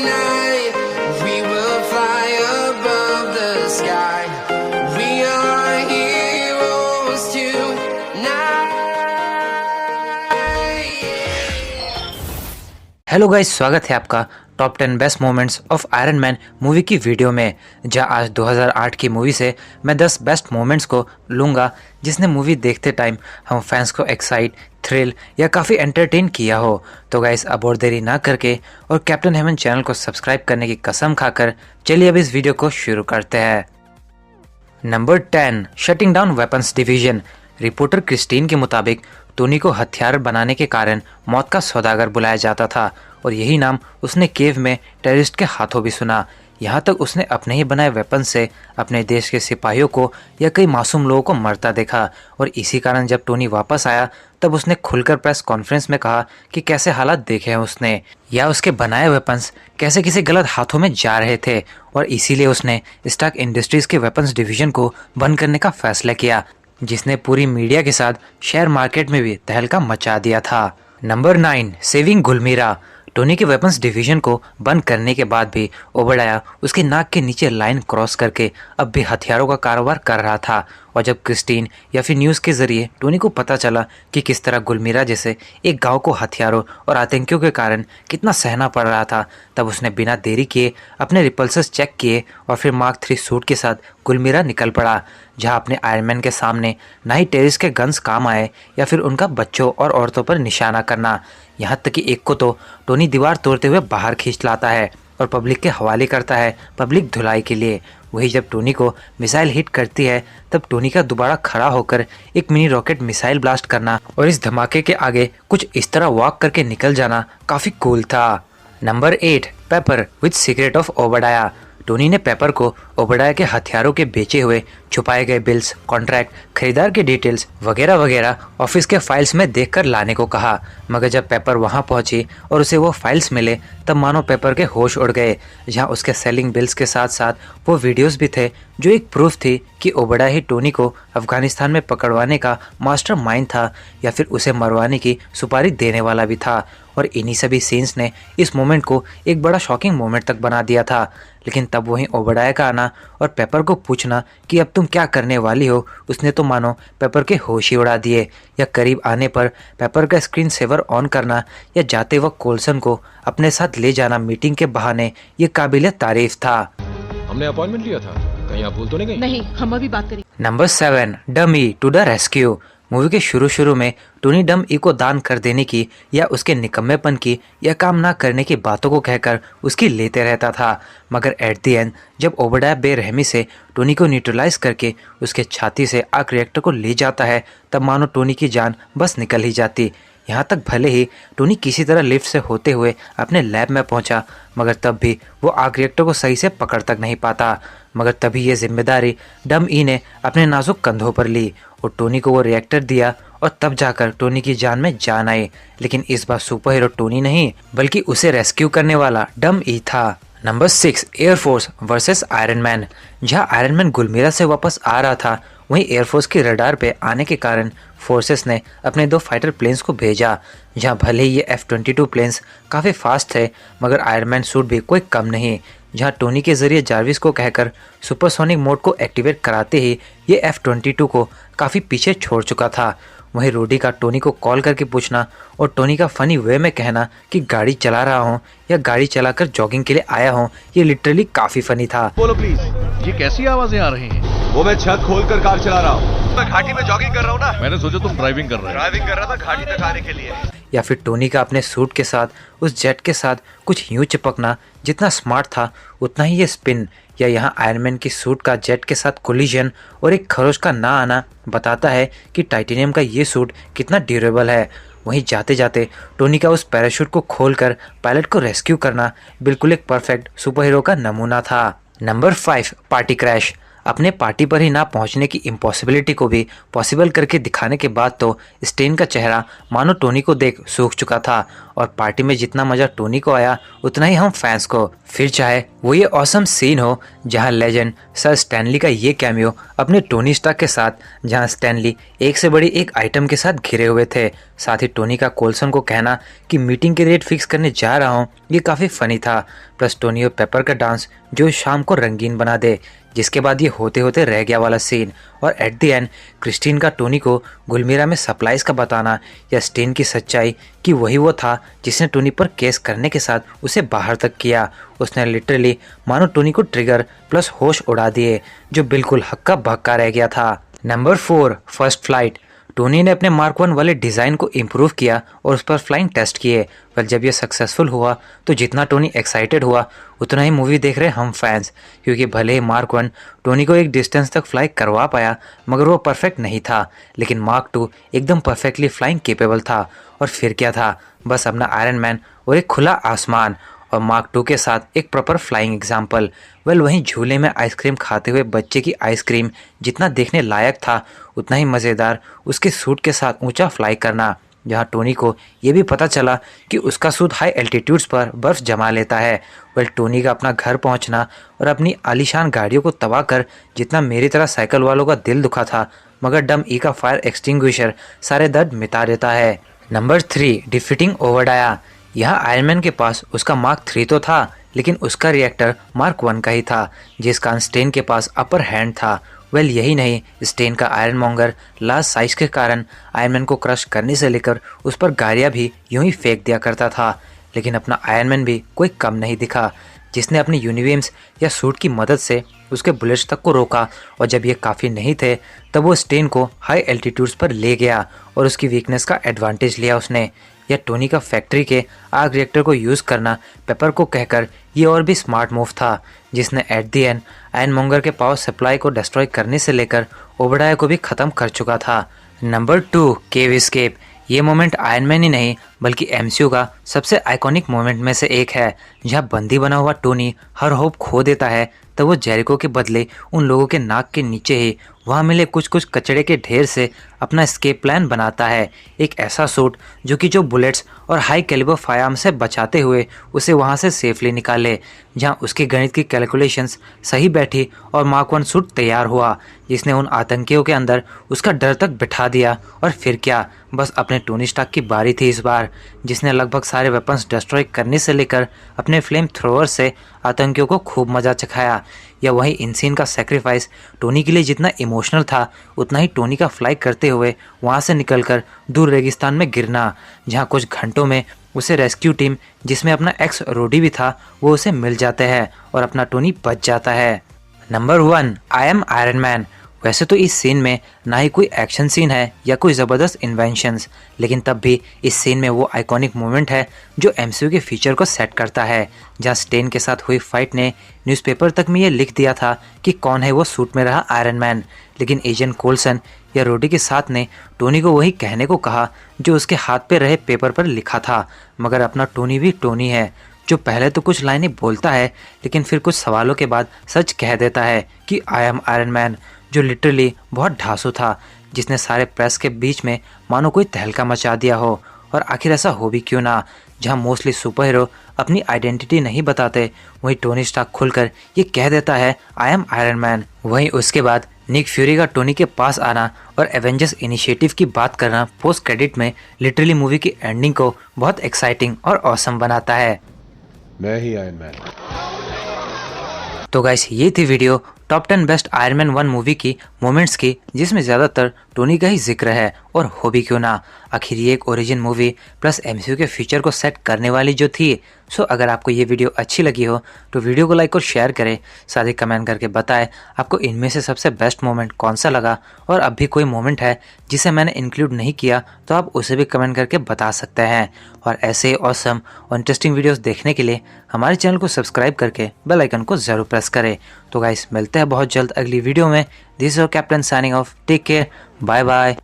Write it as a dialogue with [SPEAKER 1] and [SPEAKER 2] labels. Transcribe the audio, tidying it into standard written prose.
[SPEAKER 1] night. We will fly above the sky. We are heroes tonight.
[SPEAKER 2] Hello guys, स्वागत है आपका top 10 best moments of iron man movie की video में। जहां आज 2008 की मूवी से मैं 10 बेस्ट मोमेंट्स को लूँगा जिसने मूवी देखते टाइम हम फैंस को एक्साइट, थ्रिल या काफ़ी एंटरटेन किया हो। तो गाइस अब और देरी ना करके और कैप्टन हेमन चैनल को सब्सक्राइब करने की कसम खाकर चलिए अब इस वीडियो को शुरू करते हैं। Number 10, shutting down weapons division. Reporter Christine के मुताबिक टोनी को हथियार बनाने के कारण मौत का सौदागर बुलाया जाता था और यही नाम उसने केव में टेररिस्ट के हाथों भी सुना। यहाँ तक उसने अपने ही बनाए वेपन से अपने देश के सिपाहियों को या कई मासूम लोगों को मरता देखा और इसी कारण जब टोनी वापस आया तब उसने खुलकर प्रेस कॉन्फ्रेंस में कहा कि कैसे हालात देखे हैं उसने या उसके बनाए वेपन्स कैसे किसी गलत हाथों में जा रहे थे और इसीलिए उसने स्टार्क इंडस्ट्रीज के वेपन्स डिवीजन को बंद करने का फैसला किया, जिसने पूरी मीडिया के साथ शेयर मार्केट में भी तहलका मचा दिया था। Number 9, saving Gulmira. टोनी के वेपन्स डिवीजन को बंद करने के बाद भी ओबडाया उसके नाक के नीचे लाइन क्रॉस करके अब भी हथियारों का कारोबार कर रहा था और जब क्रिस्टीन या फिर न्यूज़ के जरिए टोनी को पता चला कि किस तरह गुलमीरा जैसे एक गांव को हथियारों और आतंकियों के कारण कितना सहना पड़ रहा था, तब उसने बिना देरी किए अपने रिपल्सर्स चेक किए और फिर मार्क 3 सूट के साथ गुलमीरा निकल पड़ा, जहां अपने आयरन मैन के सामने ना ही टेररिस्ट के गन्स काम आए या फिर उनका बच्चों और औरतों पर निशाना करना। यहाँ तक कि एक को तो टोनी दीवार तोड़ते हुए बाहर खींच लाता है और पब्लिक के हवाले करता है पब्लिक धुलाई के लिए। वही जब टोनी को मिसाइल हिट करती है तब टोनी का दोबारा खड़ा होकर एक मिनी रॉकेट मिसाइल ब्लास्ट करना और इस धमाके के आगे कुछ इस तरह वॉक करके निकल जाना काफी कूल था। Number 8, paper with secret of Obadiah. Tony ने पेपर को ओबडाया के हथियारों के बेचे हुए छुपाए गए बिल्स, कॉन्ट्रैक्ट, खरीदार के डिटेल्स वगैरह वगैरह ऑफिस के फाइल्स में देखकर लाने को कहा, मगर जब पेपर वहां पहुंची और उसे वो फाइल्स मिले तब मानो पेपर के होश उड़ गए, जहां उसके सेलिंग बिल्स के साथ साथ वो वीडियोस भी थे जो एक प्रूफ थी कि ओबडाया ही टोनी को अफगानिस्तान में पकड़वाने का मास्टरमाइंड था या फिर उसे मरवाने की सुपारी देने वाला भी था। और इन्हीं सभी सीन्स ने इस मोमेंट को एक बड़ा शॉकिंग मोमेंट तक बना दिया था। लेकिन तब वहीं ओबडाया का आना और पेपर को पूछना कि अब तुम क्या करने वाली हो, उसने तो मानो पेपर के होश ही उड़ा दिए। या करीब आने पर पेपर का स्क्रीन सेवर ऑन करना या जाते वक्त कोल्सन को अपने साथ ले जाना मीटिंग के बहाने, ये काबिल तारीफ था।
[SPEAKER 3] हमने अपॉइंटमेंट लिया था, कहीं आप भूल तो नहीं गई?
[SPEAKER 4] नहीं, हम अभी बात करेंगे।
[SPEAKER 2] Number 7, dummy to the rescue. Movie के शुरू में टोनी डम ई को दान कर देने की या उसके निकम्मेपन की या काम ना करने की बातों को कहकर उसकी लेते रहता था, मगर एट द एंड जब ओबडाया बेरहमी से टोनी को न्यूट्रलाइज करके उसके छाती से आग रिएक्टर को ले जाता है तब मानो टोनी की जान बस निकल ही जाती। यहाँ तक भले ही टोनी किसी तरह लिफ्ट से होते हुए अपने लैब में पहुंचा, मगर तब भी वो आग रिएक्टर को सही से पकड़ तक नहीं पाता। मगर तभी ये जिम्मेदारी डम ई ने अपने नाजुक कंधों पर ली और टोनी को वो रिएक्टर दिया और तब जाकर टोनी की जान में जान आई। लेकिन इस बार सुपर हीरो टोनी नहीं बल्कि उसे रेस्क्यू करने वाला डम ई था। Number 6, air force versus iron man. जहां आयरन मैन गुलमीरा से वापस आ रहा था वहीं एयरफोर्स के रडार पे आने के कारण फोर्सेस ने अपने 2 फाइटर प्लेन्स को भेजा। जहां भले ही ये F-22 प्लेन्स काफ़ी फास्ट थे मगर आयरन मैन सूट भी कोई कम नहीं। जहां टोनी के जरिए जार्विस को कहकर सुपरसोनिक मोड को एक्टिवेट कराते ही ये F-22 को काफ़ी पीछे छोड़ चुका था। वहीं रूडी का टोनी को कॉल करके पूछना और टोनी का फनी वे में कहना कि गाड़ी चला रहा हूँ या गाड़ी चलाकर जॉगिंग के लिए आया हूँ, ये लिटरली काफ़ी फनी था।
[SPEAKER 5] बोलो प्लीज, ये कैसी आवाजें आ रही हैं?
[SPEAKER 6] वो मैं छत खोलकर कार चला रहा हूँ।
[SPEAKER 5] मैं घाटी में जॉगिंग कर रहा हूँ ना। मैंने सोचा तुम ड्राइविंग कर रहा था घाटी तक आने के लिए।
[SPEAKER 2] या फिर टोनी का अपने सूट के साथ उस जेट के साथ कुछ यूं चिपकना, जितना स्मार्ट था उतना ही ये स्पिन। या यहाँ आयरन मैन की सूट का जेट के साथ कोलिजन और एक खरोच का ना आना बताता है कि टाइटेनियम का ये सूट कितना ड्यूरेबल है। वहीं जाते जाते टोनी का उस पैराशूट को खोलकर पायलट को रेस्क्यू करना बिल्कुल एक परफेक्ट सुपर हीरो का नमूना था। Number 5, party crash. अपने पार्टी पर ही ना पहुंचने की इम्पॉसिबिलिटी को भी पॉसिबल करके दिखाने के बाद तो स्टेन का चेहरा मानो टोनी को देख सूख चुका था और पार्टी में जितना मजा टोनी को आया उतना ही हम फैंस को। फिर चाहे वो ये ऑसम सीन हो जहां लेजेंड सर स्टैनली का ये कैमियो अपने टोनी स्टार्क के साथ, जहां स्टैनली एक से बड़ी एक आइटम के साथ घिरे हुए थे। साथ ही टोनी का कोल्सन को कहना कि मीटिंग की डेट फिक्स करने जा रहा हूँ, ये काफ़ी फनी था। प्लस टोनी और पेपर का डांस जो शाम को रंगीन बना दे, जिसके बाद ये होते होते रह गया वाला सीन। और एट द एंड क्रिस्टीन का टोनी को गुलमीरा में सप्लाईज का बताना या स्टेन की सच्चाई कि वही वो था जिसने टोनी पर केस करने के साथ उसे बाहर तक किया। उसने लिटरली मानो टोनी को ट्रिगर प्लस होश उड़ा दिए, जो बिल्कुल हक्का बक्का रह गया था। Number 4, first flight. टोनी ने अपने मार्क 1 वाले डिज़ाइन को इम्प्रूव किया और उस पर फ्लाइंग टेस्ट किए। पर जब यह सक्सेसफुल हुआ तो जितना टोनी एक्साइटेड हुआ उतना ही मूवी देख रहे हम फैंस, क्योंकि भले ही मार्क 1 टोनी को एक डिस्टेंस तक फ्लाई करवा पाया मगर वो परफेक्ट नहीं था, लेकिन मार्क 2 एकदम परफेक्टली फ्लाइंग केपेबल था। और फिर क्या था, बस अपना आयरन मैन और एक खुला आसमान, और मार्क 2 के साथ एक प्रॉपर फ्लाइंग एग्जाम्पल। वेल वहीं झूले में आइसक्रीम खाते हुए बच्चे की आइसक्रीम जितना देखने लायक था उतना ही मज़ेदार उसके सूट के साथ ऊंचा फ्लाई करना, जहां टोनी को ये भी पता चला कि उसका सूट हाई एल्टीट्यूड्स पर बर्फ़ जमा लेता है। वेल टोनी का अपना घर पहुंचना और अपनी आलीशान गाड़ियों को तबाह कर जितना मेरी तरह साइकिल वालों का दिल दुखा था, मगर डम ई का फायर एक्सटिंग्विशर सारे दर्द मिटा देता है। Number 3, defeating Obadiah. यहाँ आयरन मैन के पास उसका मार्क 3 तो था, लेकिन उसका रिएक्टर मार्क 1 का ही था, जिस कारण स्टेन के पास अपर हैंड था। वेल यही नहीं, स्टेन का आयरन मॉन्गर लार्ज साइज के कारण आयरन मैन को क्रश करने से लेकर उस पर गाड़ियाँ भी यूं ही फेंक दिया करता था। लेकिन अपना आयरन मैन भी कोई कम नहीं दिखा, जिसने अपने यूनिवेम्स या सूट की मदद से उसके बुलेट्स तक को रोका। और जब ये काफ़ी नहीं थे तब वो स्टेन को हाई एल्टीट्यूड्स पर ले गया और उसकी वीकनेस का एडवांटेज लिया उसने। या टोनी का फैक्ट्री के आग रिएक्टर को यूज़ करना पेपर को कहकर ये और भी स्मार्ट मूव था, जिसने at the end iron monger के पावर सप्लाई को डिस्ट्रॉय करने से लेकर ओबेडिया को भी ख़त्म कर चुका था। नंबर 2, केव एस्केप। ये मोमेंट आयरन मैन ही नहीं बल्कि एमसीयू का सबसे आइकॉनिक मोमेंट में से एक है, जहां बंदी बना हुआ टोनी हर होप खो देता है तब वो जेरिको के बदले उन लोगों के नाक के नीचे ही वहाँ मिले कुछ कचड़े के ढेर से अपना एस्केप प्लान बनाता है। एक ऐसा सूट जो बुलेट्स और हाई कैलिबर फायरआर्म से बचाते हुए उसे वहाँ से सेफली निकाले, जहाँ उसकी गणित की कैलकुलेशंस सही बैठी और मार्क 1 सूट तैयार हुआ, जिसने उन आतंकियों के अंदर उसका डर तक बिठा दिया। और फिर क्या, बस अपने टोनी स्टार्क की बारी थी इस बार, जिसने लगभग सारे वेपन्स डिस्ट्रॉय करने से लेकर अपने फ्लेम थ्रोअर से आतंकियों को खूब मजा चखाया। या वही इनसीन का सेक्रीफाइस टोनी के लिए जितना इमोशनल था उतना ही टोनी का फ्लाई करते हुए वहाँ से निकलकर दूर रेगिस्तान में गिरना, जहाँ कुछ घंटों में उसे रेस्क्यू टीम जिसमें अपना एक्स रोडी भी था वो उसे मिल जाते हैं और अपना टोनी बच जाता है। Number 1, I am Iron man. वैसे तो इस सीन में ना ही कोई एक्शन सीन है या कोई ज़बरदस्त इन्वेंशंस, लेकिन तब भी इस सीन में वो आइकॉनिक मोमेंट है जो एमसीयू के फीचर को सेट करता है, जहाँ स्टेन के साथ हुई फाइट ने न्यूज़पेपर तक में ये लिख दिया था कि कौन है वो सूट में रहा आयरन मैन, लेकिन एजेंट कोल्सन या रोडी के साथ ने टोनी को वही कहने को कहा जो उसके हाथ पे रहे पेपर पर लिखा था। मगर अपना टोनी भी टोनी है, जो पहले तो कुछ लाइनें बोलता है लेकिन फिर कुछ सवालों के बाद सच कह देता है कि आई एम आयरन मैन, जो लिटरली बहुत ढांसू था, जिसने सारे प्रेस के बीच में मानो कोई तहलका मचा दिया हो। और आखिर ऐसा हो भी क्यों ना, जहां मोस्टली सुपर हीरो अपनी आइडेंटिटी नहीं बताते, वहीं टोनी स्टार्क खुलकर ये कह देता है आई एम आयरन मैन। वहीं उसके बाद निक फ्यूरी का टोनी के पास आना और एवेंजर्स इनिशिएटिव की बात करना पोस्ट क्रेडिट में लिटरली मूवी की एंडिंग को बहुत एक्साइटिंग और ऑसम बनाता है।
[SPEAKER 5] मैं ही आयरन मैन।
[SPEAKER 2] तो गाइस ये थी video top 10 best iron man 1 movie की मोमेंट्स की, जिसमें ज़्यादातर टोनी का ही जिक्र है, और हो भी क्यों ना, आखिर ये एक ओरिजिन मूवी प्लस एमसीयू के फ्यूचर को सेट करने वाली जो थी। सो अगर आपको ये वीडियो अच्छी लगी हो तो वीडियो को लाइक और शेयर करें, साथ ही कमेंट करके बताएं आपको इनमें से सबसे बेस्ट मोमेंट कौन सा लगा, और अब भी कोई मोमेंट है जिसे मैंने इंक्लूड नहीं किया तो आप उसे भी कमेंट करके बता सकते हैं। और ऐसे ऑसम और इंटरेस्टिंग वीडियोस देखने के लिए हमारे चैनल को सब्सक्राइब करके बेल आइकन को ज़रूर प्रेस करें। तो गाइस मिलते हैं बहुत जल्द अगली वीडियो में। This is your captain signing off, take care, bye bye.